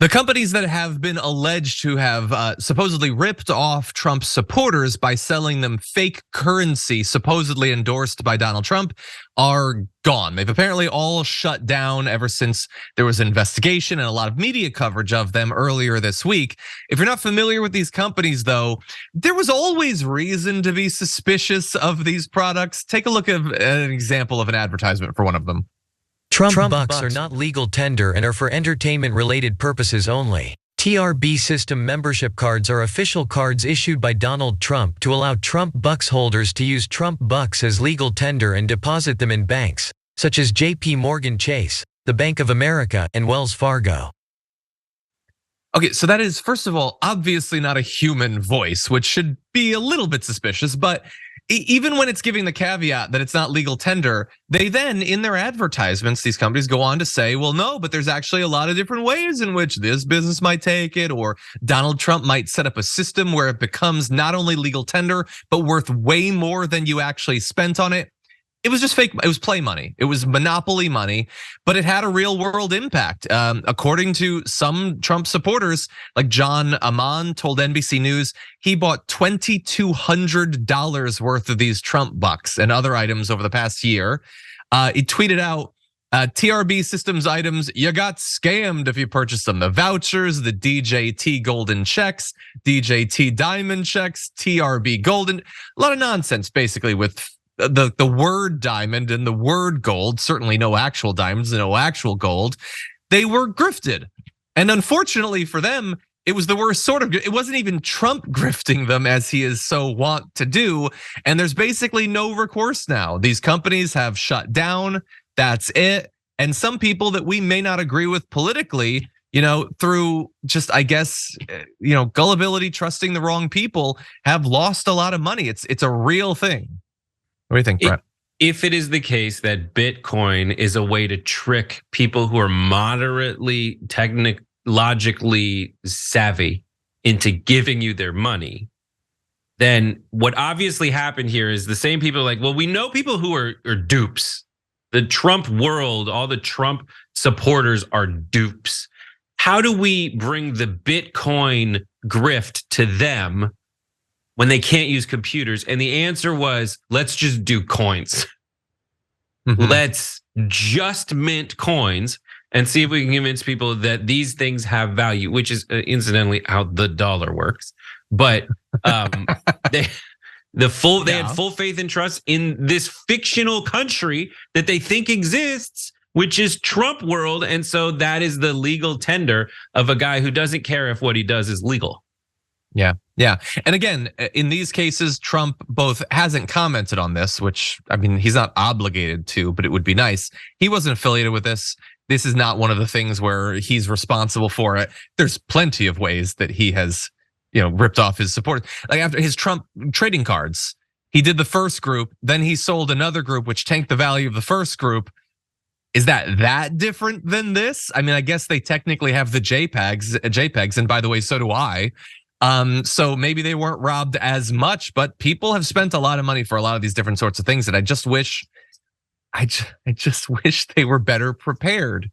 The companies that have been alleged to have supposedly ripped off Trump's supporters by selling them fake currency supposedly endorsed by Donald Trump are gone. They've apparently all shut down ever since there was an investigation and a lot of media coverage of them earlier this week. If you're not familiar with these companies though, there was always reason to be suspicious of these products. Take a look at an example of an advertisement for one of them. Trump bucks are not legal tender and are for entertainment-related purposes only. TRB system membership cards are official cards issued by Donald Trump to allow Trump bucks holders to use Trump bucks as legal tender and deposit them in banks, such as JP Morgan Chase, the Bank of America, and Wells Fargo. Okay, so that is, first of all, obviously not a human voice, which should be a little bit suspicious, but even when it's giving the caveat that it's not legal tender, they then, in their advertisements, these companies go on to say, well, no, but there's actually a lot of different ways in which this business might take it, or Donald Trump might set up a system where it becomes not only legal tender, but worth way more than you actually spent on it. It was just fake. It was play money. It was monopoly money, but it had a real world impact. According to some Trump supporters, like John Amman told NBC News, he bought $2,200 worth of these Trump bucks and other items over the past year. He tweeted out, TRB systems items, you got scammed if you purchased them. The vouchers, the DJT golden checks, DJT diamond checks, TRB golden, a lot of nonsense basically with the word diamond and the word gold, certainly no actual diamonds and no actual gold. They were grifted. And unfortunately for them, it was the worst sort of, it wasn't even Trump grifting them as he is so wont to do. And there's basically no recourse now. These companies have shut down, that's it. And some people that we may not agree with politically, through just, I guess, gullibility, trusting the wrong people, have lost a lot of money. It's a real thing. What do you think, Brett? If it is the case that Bitcoin is a way to trick people who are moderately technologically savvy into giving you their money, then what obviously happened here is the same people like, well, we know people who are dupes. The Trump world, all the Trump supporters are dupes. How do we bring the Bitcoin grift to them when they can't use computers? And the answer was, let's just do coins. Let's just mint coins and see if we can convince people that these things have value, which is incidentally how the dollar works. But they had full faith and trust in this fictional country that they think exists, which is Trump world. And so that is the legal tender of a guy who doesn't care if what he does is legal. Yeah. And again, in these cases, Trump both hasn't commented on this, which, I mean, he's not obligated to, but it would be nice. He wasn't affiliated with this. This is not one of the things where he's responsible for it. There's plenty of ways that he has, ripped off his support. Like after his Trump trading cards, he did the first group, then he sold another group, which tanked the value of the first group. Is that different than this? I mean, I guess they technically have the JPEGs, and by the way, so do I. So maybe they weren't robbed as much, but people have spent a lot of money for a lot of these different sorts of things that I just wish they were better prepared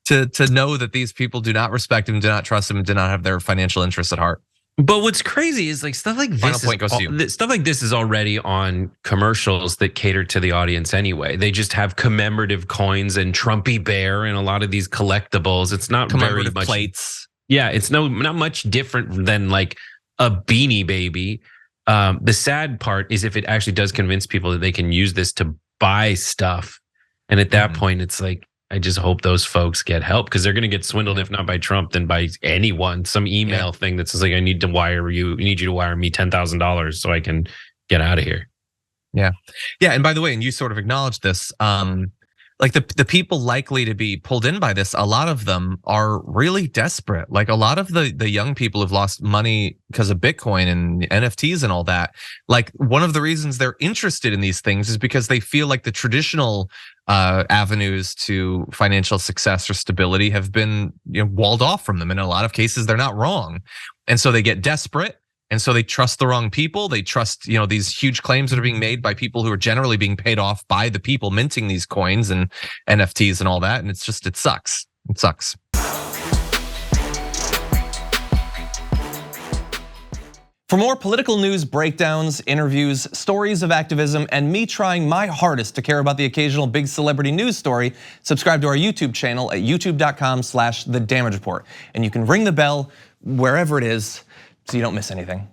to know that these people do not respect him, do not trust him, and do not have their financial interests at heart. But what's crazy is like stuff like this is already on commercials that cater to the audience anyway. They just have commemorative coins and Trumpy Bear and a lot of these collectibles. It's not very much plates. Yeah, it's not much different than like a Beanie Baby. The sad part is if it actually does convince people that they can use this to buy stuff. And at that point, it's like, I just hope those folks get help because they're going to get swindled, if not by Trump, then by anyone. Some email thing that says like, I need you to wire me $10,000 so I can get out of here. Yeah. And by the way, and you sort of acknowledged this, like the people likely to be pulled in by this, a lot of them are really desperate. Like a lot of the young people who've lost money because of Bitcoin and NFTs and all that. Like one of the reasons they're interested in these things is because they feel like the traditional avenues to financial success or stability have been walled off from them. In a lot of cases, they're not wrong. And so they get desperate. And so they trust the wrong people. They trust, these huge claims that are being made by people who are generally being paid off by the people minting these coins and NFTs and all that. And it sucks. It sucks. For more political news breakdowns, interviews, stories of activism, and me trying my hardest to care about the occasional big celebrity news story, subscribe to our YouTube channel at youtube.com/thedamagereport. And you can ring the bell wherever it is so you don't miss anything.